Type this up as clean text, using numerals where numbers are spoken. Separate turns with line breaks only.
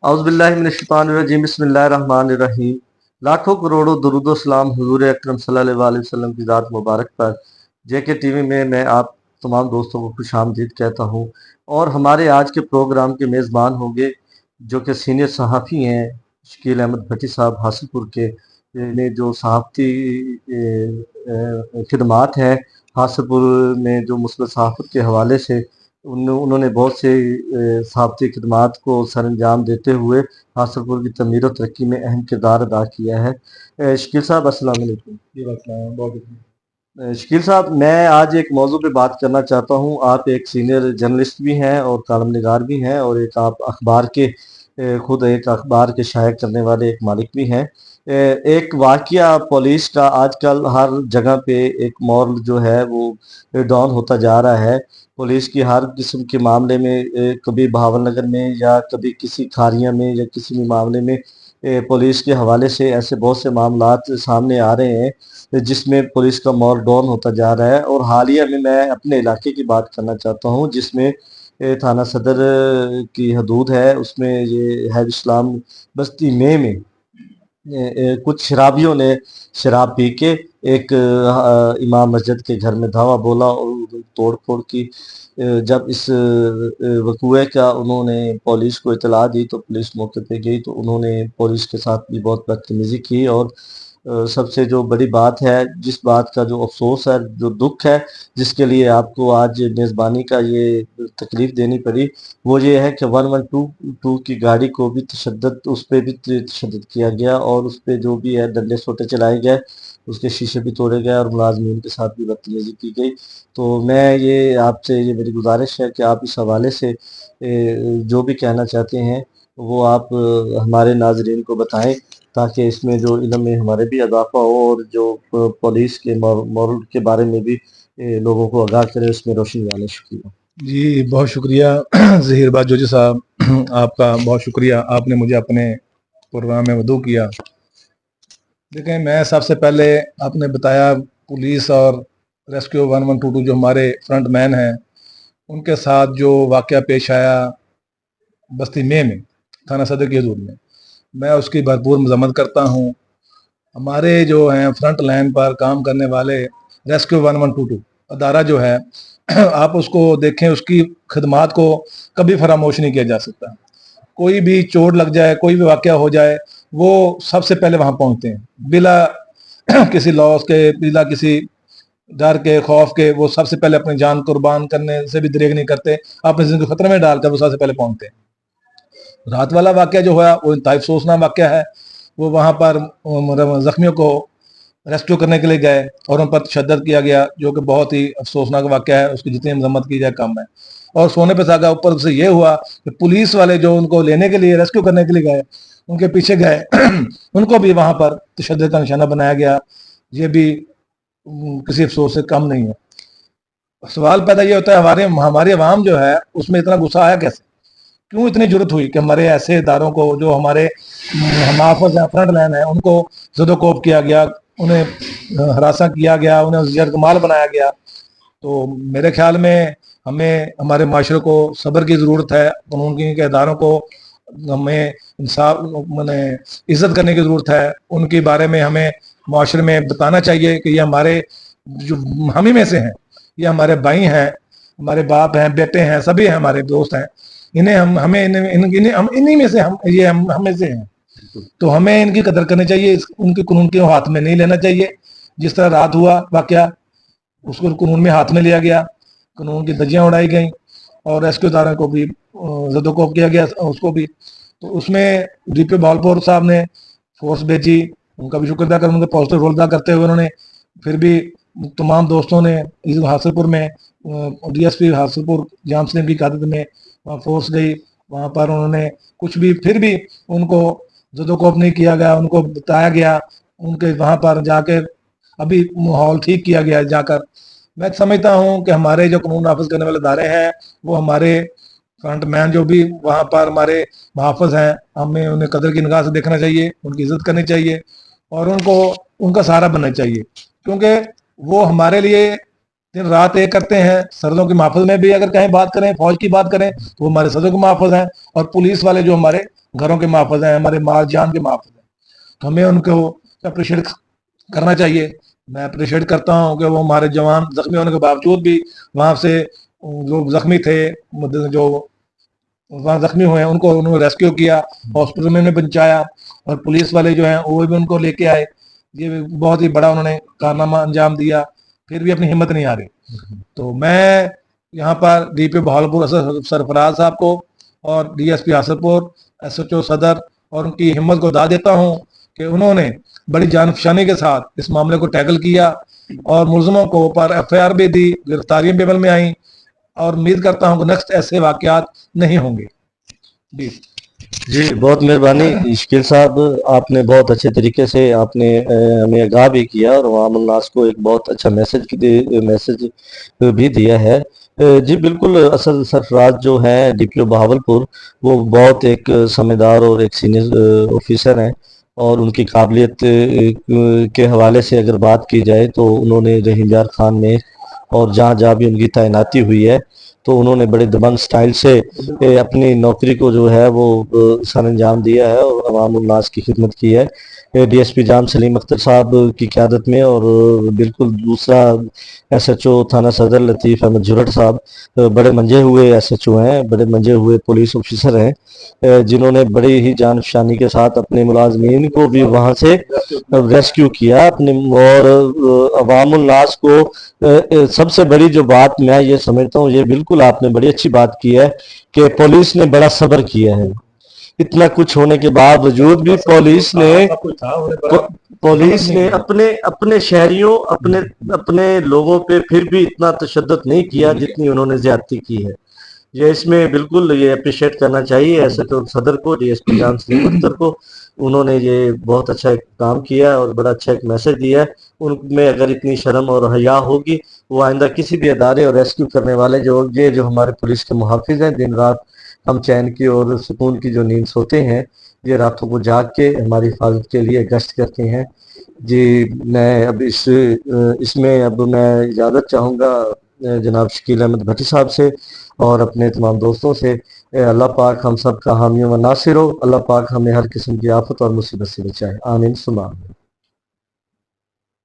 औज़ुबिल्लाहिमिनश्शैतानिर्रजीम बिस्मिल्लाहिर्रहमानिर्रहीम। लाखों करोड़ों दरूद सलाम हुजूर अकरम सल्लल्लाहु अलैहि वसल्लम की ज़ात मुबारक पर। जेके टीवी में मैं आप तमाम दोस्तों को खुश आमदीद कहता हूँ। और हमारे आज के प्रोग्राम के मेज़बान होंगे जो कि सीनियर सहाफ़ी हैं शकील अहमद भट्टी साहब हासिलपुर के, ने जो सहाफ़ती खिदमात हैं हासिलपुर में जो मुस्बत सहाफ़त के हवाले से उन्होंने बहुत से सहाफ़ती खिदमात को सर अंजाम देते हुए हासिलपुर की तमीर और तरक्की में अहम किरदार अदा किया है। शकील साहब अस्सलाम वालेकुम। शकील साहब, मैं आज एक मौजू पे बात करना चाहता हूँ। आप एक सीनियर जर्नलिस्ट भी हैं और कालम निगार भी हैं, और एक आप अखबार के खुद एक अखबार के शाया करने वाले एक मालिक भी हैं। एक वाकया पुलिस का आजकल हर जगह पे एक मॉरल जो है वो डाउन होता जा रहा है। पुलिस की हर किस्म के मामले में कभी बहावल नगर में या कभी किसी खारिया में या किसी भी मामले में पुलिस के हवाले से ऐसे बहुत से मामलात सामने आ रहे हैं जिसमें पुलिस का मॉरल डाउन होता जा रहा है। और हालिया में मैं अपने इलाके की बात करना चाहता हूँ जिसमें थाना सदर की हदूद है, उसमें ये हैव इस्लाम बस्ती में कुछ शराबियों ने शराब पी के एक इमाम मस्जिद के घर में धावा बोला और तोड़ फोड़ की। जब इस वकूए का उन्होंने पुलिस को इतला दी तो पुलिस मौके पे गई तो उन्होंने पुलिस के साथ भी बहुत बदतमीजी की। और सबसे जो बड़ी बात है, जिस बात का जो अफसोस है, जो दुख है, जिसके लिए आपको आज मेज़बानी का ये तकलीफ देनी पड़ी, वो ये है कि 1122 की गाड़ी को भी तशद्दुद, उस पर भी तशद्दुद किया गया और उस पर जो भी है डंडे सोटे चलाए गए, उसके शीशे भी तोड़े गए और मुलाजमीन के साथ भी बदतमीजी की गई। तो मैं ये आपसे ये मेरी गुजारिश है कि आप इस हवाले से जो भी कहना चाहते हैं वो आप हमारे नाजरीन को बताएं, ताकि इसमें जो इल्म में हमारे भी इजाफा हो और जो पुलिस के मॉरल के बारे में भी लोगों को आगाह करे, उसमें रोशनी डालें। शुक्रिया
जी, बहुत शुक्रिया ज़हीर बाजोजी साहब, आपका बहुत शुक्रिया, आपने मुझे अपने प्रोग्राम में मदऊ किया। देखें, मैं सबसे पहले आपने बताया पुलिस और रेस्क्यू 1122 जो हमारे फ्रंट मैन हैं उनके साथ जो वाक़या पेश आया बस्ती में थाना सदर की हदूद में, मैं उसकी भरपूर मज़म्मत करता हूँ। हमारे जो हैं फ्रंट लाइन पर काम करने वाले रेस्क्यू 1122 अदारा जो है आप उसको देखें, उसकी खिदमात को कभी फरामोश नहीं किया जा सकता। कोई भी चोट लग जाए, कोई भी वाक़या हो जाए, वो सबसे पहले वहाँ पहुँचते हैं बिला किसी लॉस के, बिला किसी डर के, खौफ के। वो सबसे पहले अपनी जान कुर्बान करने से भी दरेग नहीं करते, अपनी ज़िंदगी खतरे में डालकर वो सबसे पहले पहुँचते हैं। रात वाला वाक़या जो हुआ वो इंतहाई अफसोसनाक वाक़या है। वो वहाँ पर ज़ख्मियों को रेस्क्यू करने के लिए गए और उन पर तशद्दुद किया गया, जो कि बहुत ही अफसोसनाक वाक़या है, उसकी जितनी मज़म्मत की जाए कम है। और सोने पे सुहागा ऊपर से ये हुआ कि पुलिस वाले जो उनको लेने के लिए, रेस्क्यू करने के लिए गए, उनके पीछे गए उनको भी वहाँ पर तशद्दुद का निशाना बनाया गया। ये भी किसी अफसोस से कम नहीं है। सवाल पैदा ये होता है, हमारी आवाम जो है उसमें इतना गुस्सा आया कैसे, क्यों इतनी जरूरत हुई कि हमारे ऐसे इदारों को जो हमारे मुहाफ़िज़ हैं, फ्रंट लाइन है, उनको ज़दोकोब किया गया, उन्हें हरासा किया गया, उन्हें जरगमाल बनाया गया। तो मेरे ख्याल में हमें हमारे माशरे को सब्र की ज़रूरत है, कानून के इदारों को हमें इंसाफ मैंने इज़्ज़त करने की ज़रूरत है। उनके बारे में हमें माशरे में बताना चाहिए कि ये हमारे जो हम ही में से हैं, ये हमारे भाई हैं, हमारे बाप हैं, बेटे हैं, सभी हैं, हमारे दोस्त हैं। इन्हें हम हमें इन्हें हम इन्हीं में से हम में से हैं, तो हमें इनकी कदर करनी चाहिए। उनके कानून के हाथ में नहीं लेना चाहिए। जिस तरह रात हुआ वाक़या, उसको कानून में हाथ में लिया गया, कानून की धज्जियाँ उड़ाई गई और रेस्क्यू दारों को भी ज़दोकोब किया गया उसको भी। तो उसमें डीपी भावलपुर साहब ने फोर्स भेजी, उनका भी शुक्र अदा कर, उनके पॉजिटिव रोल अदा करते हुए उन्होंने फिर भी तमाम दोस्तों ने इस हासिलपुर में डीएसपी हासिलपुर जाम सलीम की क़यादत में वहाँ फोर्स गई। वहाँ पर उन्होंने कुछ भी फिर भी उनको ज़दोकोब नहीं किया गया, उनको बताया गया, उनके वहाँ पर जाकर अभी माहौल ठीक किया गया जाकर। मैं समझता हूँ कि हमारे जो कानून नाफिज करने वाले इदारे हैं, वो हमारे फ्रंट मैन जो भी वहाँ पर हमारे मुहाफ़िज़ हैं, हमें उन्हें कदर की निगाह से देखना चाहिए, उनकी इज़्ज़त करनी चाहिए और उनको उनका सहारा बनना चाहिए, क्योंकि वो हमारे लिए दिन रात एक करते हैं। सदरों के महफिल में भी अगर कहीं बात करें, फौज की बात करें, तो वो हमारे सदरों के महफिल हैं, और पुलिस वाले जो हमारे घरों के महफिल हैं, हमारे माल जान के महफिल हैं। तो हमें उनको अप्रिशिएट करना चाहिए। मैं अप्रिशिएट करता हूँ कि वो हमारे जवान जख्मी होने के बावजूद भी वहाँ से जो जख्मी थे, जो वहाँ जख्मी हुए हैं, उनको उन्होंने रेस्क्यू किया, हॉस्पिटल में उन्हें पहुंचाया, और पुलिस वाले जो हैं वो भी उनको लेके आए। ये बहुत ही बड़ा उन्होंने कारनामा अंजाम दिया, फिर भी अपनी हिम्मत नहीं आ रही। तो मैं यहाँ पर डीपीओ बहावलपुर सरफराज साहब को और डीएसपी हासिलपुर, एसएचओ सदर और उनकी हिम्मत को दाद देता हूँ कि उन्होंने बड़ी जानफशानी के साथ इस मामले को टैकल किया और मुलजमों को पर एफआईआर भी दी, गिरफ्तारियां भी अमल में आई, और उम्मीद करता हूँ कि नेक्स्ट ऐसे वाकयात नहीं होंगे।
जी बहुत मेहरबानी इश्कील साहब, आपने बहुत अच्छे तरीके से आपने हमें आगाह भी किया और आवाम उन्नास को एक बहुत अच्छा मैसेज भी दिया है। जी बिल्कुल, असद सरफराज जो है डीपीओ बहावलपुर, वो बहुत एक समझदार और एक सीनियर ऑफिसर हैं, और उनकी काबिलियत के हवाले से अगर बात की जाए तो उन्होंने रहीम यार खान में और जहाँ जहाँ भी उनकी तैनाती हुई है तो उन्होंने बड़े दबंग स्टाइल से अपनी नौकरी को जो है वो सर अंजाम दिया है और अवाम उन्नास की खिदमत की है। डीएसपी जाम सलीम अख्तर साहब की क़यादत में, और बिल्कुल दूसरा एसएचओ थाना सदर लतीफ़ अहमद जुरट साहब बड़े मंजे हुए एसएचओ हैं, बड़े मंजे हुए पुलिस ऑफिसर हैं, जिन्होंने बड़ी ही जानफशानी के साथ अपने मुलाजमीन को भी वहाँ से रेस्क्यू किया अपने। और अवाम उन्नास को सबसे बड़ी जो बात मैं ये समझता हूँ, ये बिल्कुल आपने बड़ी अच्छी बात की है कि पुलिस ने बड़ा सब्र किया है। इतना कुछ होने के बावजूद भी पुलिस ने अपने अपने शहरियों, अपने लोगों पे फिर भी इतना तशद्दुद नहीं किया जितनी उन्होंने ज्यादती की है। ये इसमें बिल्कुल ये अप्रिशिएट करना चाहिए ऐसे तो सदर को, डीएसपी जाम सलीम अख्तर को। उन्होंने ये बहुत अच्छा एक काम किया और बड़ा अच्छा एक मैसेज दिया है। उनमें अगर इतनी शर्म और हया होगी, वो आइंदा किसी भी अदारे और रेस्क्यू करने वाले जो हमारे पुलिस के मुहाफिज हैं, दिन रात हम चैन की और सुकून की जो नींद सोते हैं, ये रातों को जाग के हमारी हिफाजत के लिए गश्त करते हैं। जी मैं अब इसमें अब मैं इजाज़त चाहूँगा जनाब शकील अहमद भट्टी साहब से और अपने तमाम दोस्तों से। अल्लाह पाक हम सब का हामी व नासिर हो। अल्लाह पाक हमें हर किस्म की आफत और मुसीबत से बचाए। आमीन सुमा आमीन।